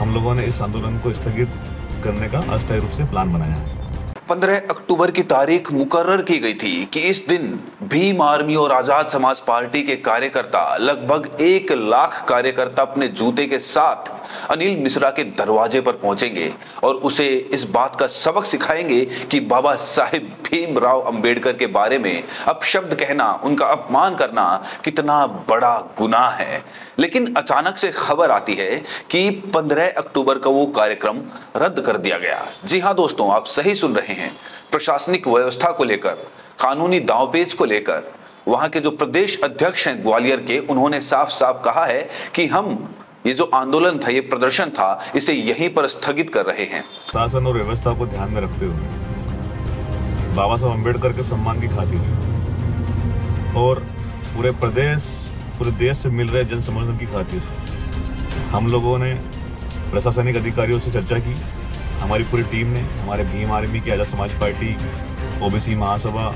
हम लोगों ने इस आंदोलन को स्थगित करने का अस्थायी रूप से प्लान बनाया है। 15 अक्टूबर की तारीख मुकर्रर की गई थी कि इस दिन भीम आर्मी और आजाद समाज पार्टी के कार्यकर्ता, लगभग 1 लाख कार्यकर्ता अपने जूते के साथ अनिल मिश्रा के दरवाजे पर पहुंचेंगे और उसे इस बात का सबक सिखाएंगे कि बाबा साहेब भीमराव अंबेडकर के बारे में अपशब्द कहना, उनका अपमान करना कितना बड़ा गुनाह है। लेकिन अचानक से खबर आती है कि 15 अक्टूबर का वो कार्यक्रम रद्द कर दिया गया। जी हाँ दोस्तों, आप सही सुन रहे हैं। प्रशासनिक व्यवस्था को लेकर, कानूनी दांवपेच को लेकर वहां के जो प्रदेश अध्यक्ष हैं ग्वालियर के, उन्होंने साफ साफ कहा है कि हम ये जो आंदोलन था, ये प्रदर्शन था, इसे यहीं पर स्थगित कर रहे हैं। शासन और व्यवस्था को ध्यान में रखते हुए बाबा साहब अम्बेडकर के सम्मान की खातिर और पूरे देश से मिल रहे जन समर्थन की खातिर हम लोगों ने प्रशासनिक अधिकारियों से चर्चा की। हमारी पूरी टीम ने, हमारे भीम आर्मी की, आजाद समाज पार्टी, ओबीसी महासभा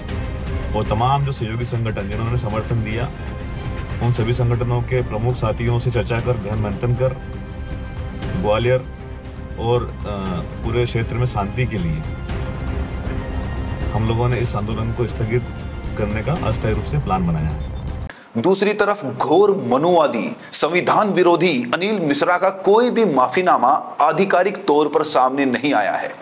और तमाम जो सहयोगी संगठन जिन्होंने समर्थन दिया, उन सभी संगठनों के प्रमुख साथियों से चर्चा कर, गहन मंथन कर ग्वालियर और पूरे क्षेत्र में शांति के लिए हम लोगों ने इस आंदोलन को स्थगित करने का अस्थायी रूप से प्लान बनाया है। दूसरी तरफ घोर मनुवादी, संविधान विरोधी अनिल मिश्रा का कोई भी माफीनामा आधिकारिक तौर पर सामने नहीं आया है।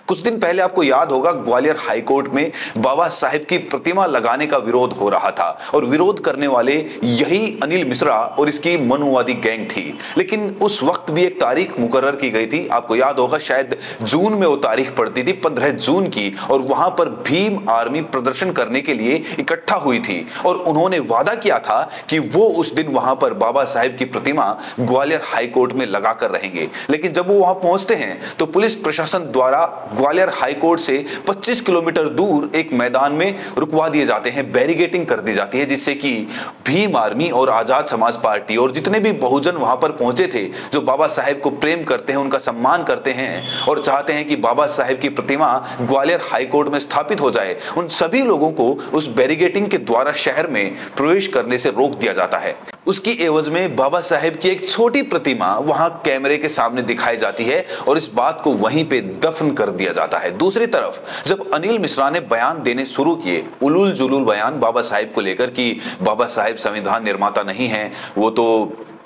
कुछ दिन पहले आपको याद होगा, ग्वालियर हाईकोर्ट में बाबा साहेब की प्रतिमा लगाने का विरोध हो रहा था और विरोध करने वाले यही अनिल मिश्रा और इसकी मनुवादी गैंग थी। लेकिन उस वक्त भी एक तारीख मुकर्रर की गई थी, आपको याद होगा, शायद जून में वो तारीख पड़ती थी, 15 जून की, और वहां पर भीम आर्मी प्रदर्शन करने के लिए इकट्ठा हुई थी और उन्होंने वादा किया था कि वो उस दिन वहां पर बाबा साहेब की प्रतिमा ग्वालियर हाईकोर्ट में लगाकर रहेंगे। लेकिन जब वो वहां पहुंचते हैं तो पुलिस प्रशासन द्वारा ग्वालियर हाईकोर्ट से 25 किलोमीटर दूर एक मैदान में रुकवा दिए जाते हैं, बैरिगेटिंग कर दी जाती है, जिससे कि भीम आर्मी और आजाद समाज पार्टी और जितने भी बहुजन वहां पर पहुंचे थे, जो बाबा साहेब को प्रेम करते हैं, उनका सम्मान करते हैं और चाहते हैं कि बाबा साहेब की प्रतिमा ग्वालियर हाईकोर्ट में स्थापित हो जाए, उन सभी लोगों को उस बैरिगेटिंग के द्वारा शहर में प्रवेश करने से रोक दिया जाता है। उसकी एवज में बाबा साहेब की एक छोटी प्रतिमा वहां कैमरे के सामने दिखाई जाती है और इस बात को वहीं पे दफन कर दिया जाता है। दूसरी तरफ जब अनिल मिश्रा ने बयान देने शुरू किए, उलूल जुलूल बयान बाबा साहेब को लेकर कि बाबा साहेब संविधान निर्माता नहीं है, वो तो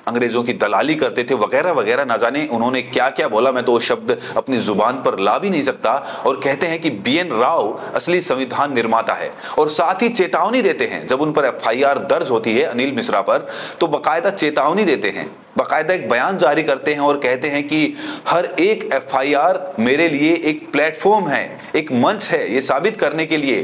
अंग्रेजों की दलाली करते थे वगैरह वगैरह, ना जाने उन्होंने क्या क्या बोला, मैं तो वो शब्द अपनी जुबान पर ला भी नहीं सकता। और कहते हैं कि BN राव असली संविधान निर्माता है और साथ ही चेतावनी देते हैं। जब उन पर FIR दर्ज होती है अनिल मिश्रा पर, तो बाकायदा चेतावनी देते हैं, बाकायदा एक बयान जारी करते हैं और कहते हैं कि हर एक FIR मेरे लिए एक प्लेटफॉर्म है, एक मंच है, ये साबित करने के लिए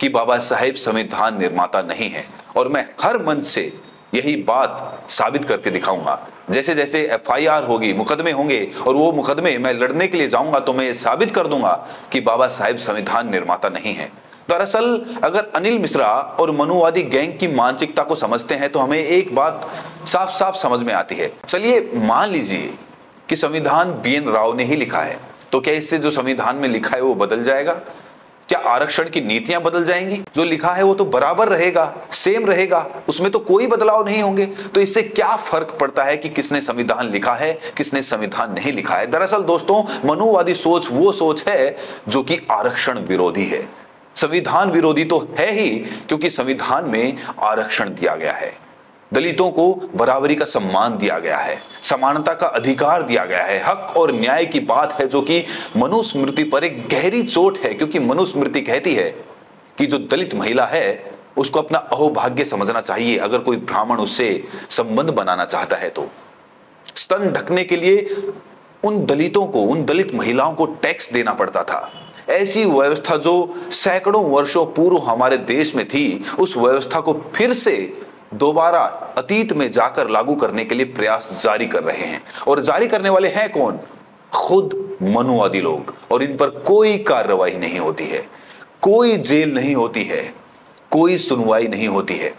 कि बाबा साहेब संविधान निर्माता नहीं है और मैं हर मंच से यही बात साबित करके दिखाऊंगा। जैसे जैसे FIR होगी, मुकदमे होंगे और वो मुकदमे मैं लड़ने के लिए जाऊंगा तो मैं ये साबित कर दूंगा कि बाबा साहेब संविधान निर्माता नहीं है। दरअसल अगर अनिल मिश्रा और मनुवादी गैंग की मानसिकता को समझते हैं तो हमें एक बात साफ साफ समझ में आती है। चलिए मान लीजिए कि संविधान BN राव ने ही लिखा है, तो क्या इससे जो संविधान में लिखा है वो बदल जाएगा? क्या आरक्षण की नीतियां बदल जाएंगी? जो लिखा है वो तो बराबर रहेगा, सेम रहेगा, उसमें तो कोई बदलाव नहीं होंगे। तो इससे क्या फर्क पड़ता है कि किसने संविधान लिखा है, किसने संविधान नहीं लिखा है? दरअसल दोस्तों, मनुवादी सोच वो सोच है जो कि आरक्षण विरोधी है। संविधान विरोधी तो है ही क्योंकि संविधान में आरक्षण दिया गया है, दलितों को बराबरी का सम्मान दिया गया है, समानता का अधिकार दिया गया है, हक और न्याय की बात है, जो कि मनुस्मृति पर एक गहरी चोट है। क्योंकि मनुस्मृति कहती है कि जो दलित महिला है उसको अपना अहोभाग्य समझना चाहिए अगर कोई ब्राह्मण उससे संबंध बनाना चाहता है तो। स्तन ढकने के लिए उन दलितों को, उन दलित महिलाओं को टैक्स देना पड़ता था। ऐसी व्यवस्था जो सैकड़ों वर्षों पूर्व हमारे देश में थी, उस व्यवस्था को फिर से दोबारा अतीत में जाकर लागू करने के लिए प्रयास जारी कर रहे हैं। और जारी करने वाले हैं कौन? खुद मनुवादी लोग। और इन पर कोई कार्रवाई नहीं होती है, कोई जेल नहीं होती है, कोई सुनवाई नहीं होती है।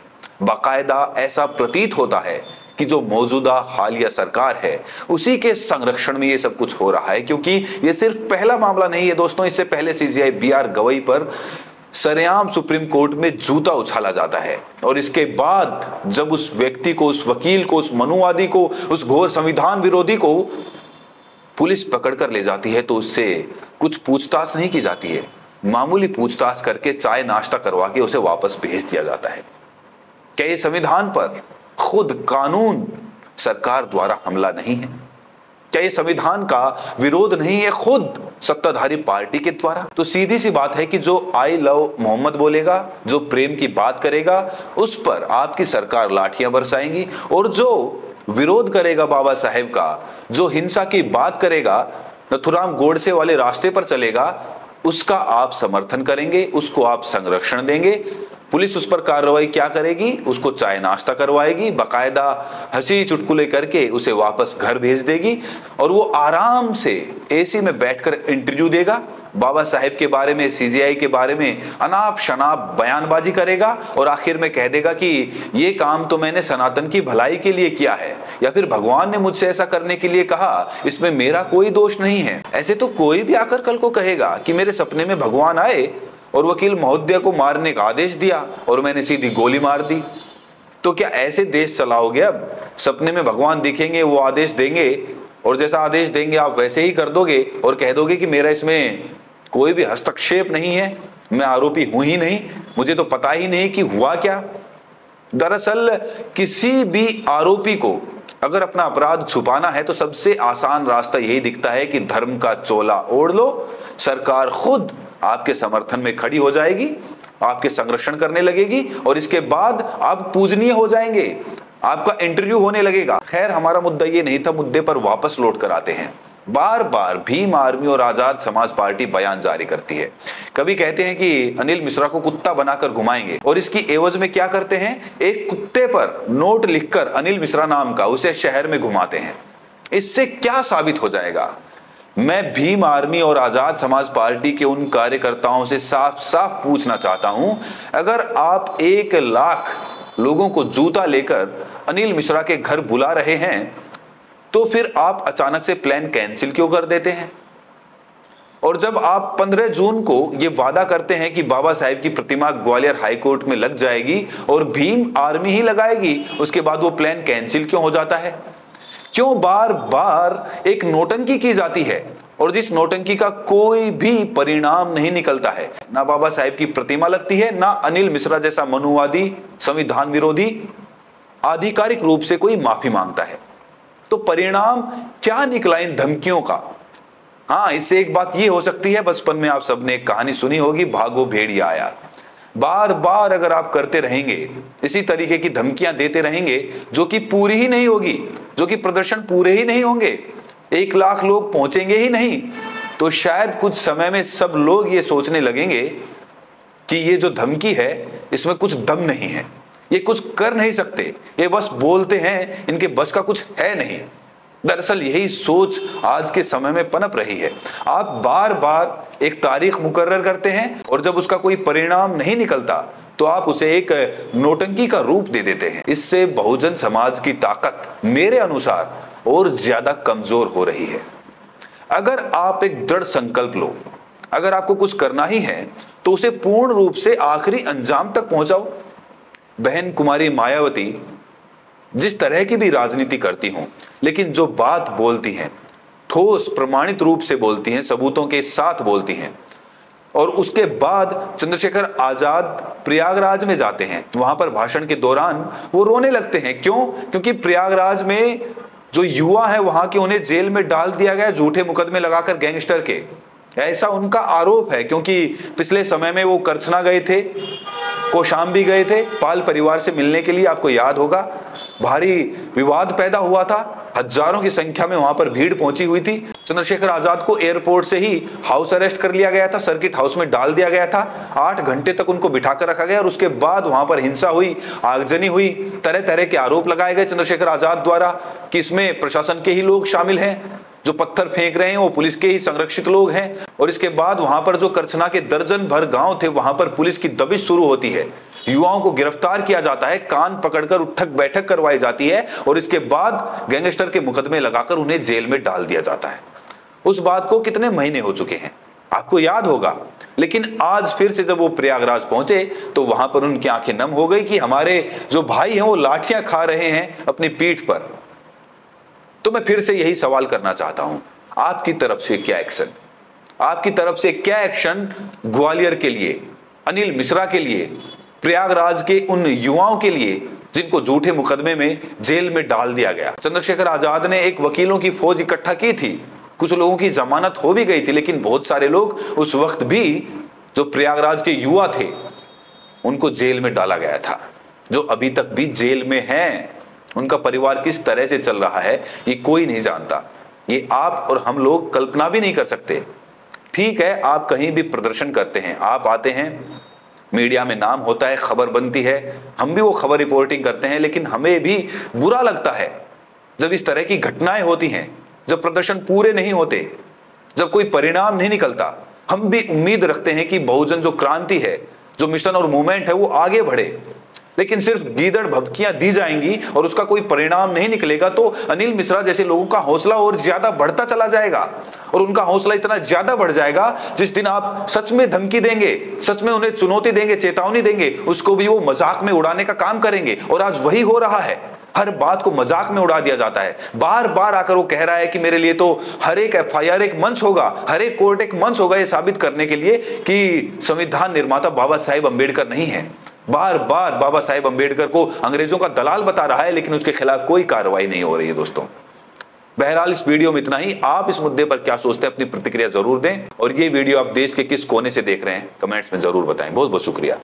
बाकायदा ऐसा प्रतीत होता है कि जो मौजूदा हालिया सरकार है उसी के संरक्षण में ये सब कुछ हो रहा है। क्योंकि ये सिर्फ पहला मामला नहीं है दोस्तों, इससे पहले CJI BR गवई पर सरेआम सुप्रीम कोर्ट में जूता उछाला जाता है। और इसके बाद जब उस व्यक्ति को, उस वकील को, उस मनुवादी को, उस घोर संविधान विरोधी को पुलिस पकड़ कर ले जाती है तो उससे कुछ पूछताछ नहीं की जाती है, मामूली पूछताछ करके चाय नाश्ता करवा के उसे वापस भेज दिया जाता है। क्या ये संविधान पर खुद कानून सरकार द्वारा हमला नहीं है? क्या ये संविधान का विरोध नहीं है खुद सत्ताधारी पार्टी के द्वारा? तो सीधी सी बात है कि जो आई लव मोहम्मद बोलेगा, जो प्रेम की बात करेगा, उस पर आपकी सरकार लाठियां बरसाएंगी, और जो विरोध करेगा बाबा साहेब का, जो हिंसा की बात करेगा, नथुराम गोडसे वाले रास्ते पर चलेगा, उसका आप समर्थन करेंगे, उसको आप संरक्षण देंगे। पुलिस उस पर कार्रवाई क्या करेगी? उसको चाय नाश्ता करवाएगी, बकायदा हंसी चुटकुले करके उसे वापस घर भेज देगी, और वो आराम से एसी में बैठकर इंटरव्यू देगा, बाबा साहेब के बारे में, सीजेआई के बारे में अनाप शनाप बयानबाजी करेगा, और आखिर में कह देगा कि ये काम तो मैंने सनातन की भलाई के लिए किया है, या फिर भगवान ने मुझसे ऐसा करने के लिए कहा, इसमें मेरा कोई दोष नहीं है। ऐसे तो कोई भी आकर कल को कहेगा कि मेरे सपने में भगवान आए और वकील महोदय को मारने का आदेश दिया और मैंने सीधी गोली मार दी। तो क्या ऐसे देश चलाओगे? अब सपने में भगवान दिखेंगे, वो आदेश देंगे, और जैसा आदेश देंगे आप वैसे ही कर दोगे और कह दोगे कि मेरा इसमें कोई भी हस्तक्षेप नहीं है, मैं आरोपी हूं ही नहीं, मुझे तो पता ही नहीं कि हुआ क्या। दरअसल किसी भी आरोपी को अगर अपना अपराध छुपाना है तो सबसे आसान रास्ता यही दिखता है कि धर्म का चोला ओढ़ लो, सरकार खुद आपके समर्थन में खड़ी हो जाएगी, आपके संरक्षण करने लगेगी, और इसके बाद आप पूजनीय हो जाएंगे, आपका इंटरव्यू होने लगेगा। खैर, हमारा मुद्दा ये नहीं था, मुद्दे पर वापस लौट कर आते हैं। बार बार भीम आर्मी और आजाद समाज पार्टी बयान जारी करती है। कभी कहते हैं कि अनिल मिश्रा को कुत्ता बनाकर घुमाएंगे, और इसकी एवज में क्या करते हैं? एक कुत्ते पर नोट लिखकर अनिल मिश्रा नाम का उसे शहर में घुमाते हैं। इससे क्या साबित हो जाएगा? मैं भीम आर्मी और आजाद समाज पार्टी के उन कार्यकर्ताओं से साफ साफ पूछना चाहता हूं, अगर आप 1 लाख लोगों को जूता लेकर अनिल मिश्रा के घर बुला रहे हैं तो फिर आप अचानक से प्लान कैंसिल क्यों कर देते हैं? और जब आप 15 जून को यह वादा करते हैं कि बाबा साहेब की प्रतिमा ग्वालियर हाईकोर्ट में लग जाएगी और भीम आर्मी ही लगाएगी, उसके बाद वो प्लान कैंसिल क्यों हो जाता है? क्यों बार बार एक नौटंकी की जाती है और जिस नौटंकी का कोई भी परिणाम नहीं निकलता है? ना बाबा साहेब की प्रतिमा लगती है, ना अनिल मिश्रा जैसा मनुवादी, संविधान विरोधी आधिकारिक रूप से कोई माफी मांगता है। तो परिणाम क्या निकला इन धमकियों का? हाँ, इससे एक बात ये हो सकती है, बचपन में आप सबने एक कहानी सुनी होगी, भागो भेड़िया आया। बार बार अगर आप करते रहेंगे, इसी तरीके की धमकियां देते रहेंगे, जो कि पूरी ही नहीं होगी, जो कि प्रदर्शन पूरे ही नहीं होंगे, 1 लाख लोग पहुंचेंगे ही नहीं, तो शायद कुछ समय में सब लोग ये सोचने लगेंगे कि ये जो धमकी है इसमें कुछ दम नहीं है, ये कुछ कर नहीं सकते, ये बस बोलते हैं, इनके बस का कुछ है नहीं। दरअसल यही सोच आज के समय में पनप रही है। आप बार बार एक तारीख मुकर्रर करते हैं और जब उसका कोई परिणाम नहीं निकलता तो आप उसे एक नौटंकी का रूप दे देते हैं। इससे बहुजन समाज की ताकत मेरे अनुसार और ज्यादा कमजोर हो रही है। अगर आप एक दृढ़ संकल्प लो, अगर आपको कुछ करना ही है तो उसे पूर्ण रूप से आखिरी अंजाम तक पहुंचाओ। बहन कुमारी मायावती जिस तरह की भी राजनीति करती हों, लेकिन जो बात बोलती हैं ठोस प्रमाणित रूप से बोलती हैं, सबूतों के साथ बोलती हैं। और उसके बाद चंद्रशेखर आजाद प्रयागराज में जाते हैं, वहां पर भाषण के दौरान वो रोने लगते हैं। क्यों? क्योंकि प्रयागराज में जो युवा है वहां के, उन्हें जेल में डाल दिया गया झूठे मुकदमे लगाकर गैंगस्टर के, ऐसा उनका आरोप है। क्योंकि पिछले समय में वो करछना गए थे, कौशाम्बी गए थे पाल परिवार से मिलने के लिए, आपको याद होगा, भारी विवाद पैदा हुआ था, हजारों की संख्या में वहां पर भीड़ पहुंची हुई थी। चंद्रशेखर आजाद को एयरपोर्ट से ही हाउस अरेस्ट कर लिया गया था, सर्किट हाउस में डाल दिया गया था, 8 घंटे तक उनको बिठाकर रखा गया और उसके बाद वहां पर हिंसा हुई, आगजनी हुई, तरह तरह के आरोप लगाए गए चंद्रशेखर आजाद द्वारा कि इसमें प्रशासन के ही लोग शामिल हैं, जो पत्थर फेंक रहे हैं वो पुलिस के ही संरक्षित लोग हैं। और इसके बाद वहां पर जो करछना के दर्जन भर गांव थे, वहां पर पुलिस की दबिश शुरू होती है, युवाओं को गिरफ्तार किया जाता है, कान पकड़कर उठक बैठक करवाई जाती है और इसके बाद गैंगस्टर के मुकदमे लगाकर उन्हें जेल में डाल दिया जाता है। उस बात को कितने महीने हो चुके हैं आपको याद होगा। लेकिन आज फिर से जब वो प्रयागराज पहुंचे तो वहां पर उनकी आंखें नम हो गई कि हमारे जो भाई हैं वो लाठियां खा रहे हैं अपनी पीठ पर। तो मैं फिर से यही सवाल करना चाहता हूं, आपकी तरफ से क्या एक्शन, आपकी तरफ से क्या एक्शन ग्वालियर के लिए, अनिल मिश्रा के लिए, प्रयागराज के उन युवाओं के लिए जिनको झूठे मुकदमे में जेल में डाल दिया गया। चंद्रशेखर आजाद ने एक वकीलों की फौज इकट्ठा की थी, कुछ लोगों की जमानत हो भी गई थी, लेकिन बहुत सारे लोग उस वक्त भी जो प्रयागराज के युवा थे उनको जेल में डाला गया था, जो अभी तक भी जेल में हैं। उनका परिवार किस तरह से चल रहा है ये कोई नहीं जानता, ये आप और हम लोग कल्पना भी नहीं कर सकते। ठीक है, आप कहीं भी प्रदर्शन करते हैं, आप आते हैं, मीडिया में नाम होता है, खबर बनती है, हम भी वो खबर रिपोर्टिंग करते हैं, लेकिन हमें भी बुरा लगता है जब इस तरह की घटनाएं होती हैं, जब प्रदर्शन पूरे नहीं होते, जब कोई परिणाम नहीं निकलता। हम भी उम्मीद रखते हैं कि बहुजन जो क्रांति है, जो मिशन और मूवमेंट है वो आगे बढ़े, लेकिन सिर्फ गीदड़ भभकियां दी जाएंगी और उसका कोई परिणाम नहीं निकलेगा तो अनिल मिश्रा जैसे लोगों का हौसला और ज्यादा बढ़ता चला जाएगा। और उनका हौसला इतना ज्यादा बढ़ जाएगा जिस दिन आप सच में धमकी देंगे, सच में उन्हें चुनौती देंगे, चेतावनी देंगे, उसको भी वो मजाक में उड़ाने का काम करेंगे। और आज वही हो रहा है, हर बात को मजाक में उड़ा दिया जाता है। बार बार आकर वो कह रहा है कि मेरे लिए तो हर एक FIR एक मंच होगा, हर एक कोर्ट एक मंच होगा, ये साबित करने के लिए कि संविधान निर्माता बाबा साहेब अंबेडकर नहीं है। बार बार बाबा साहेब अंबेडकर को अंग्रेजों का दलाल बता रहा है, लेकिन उसके खिलाफ कोई कार्रवाई नहीं हो रही है। दोस्तों, बहरहाल इस वीडियो में इतना ही। आप इस मुद्दे पर क्या सोचते हैं अपनी प्रतिक्रिया जरूर दें, और ये वीडियो आप देश के किस कोने से देख रहे हैं कमेंट्स में जरूर बताएं। बहुत बहुत शुक्रिया।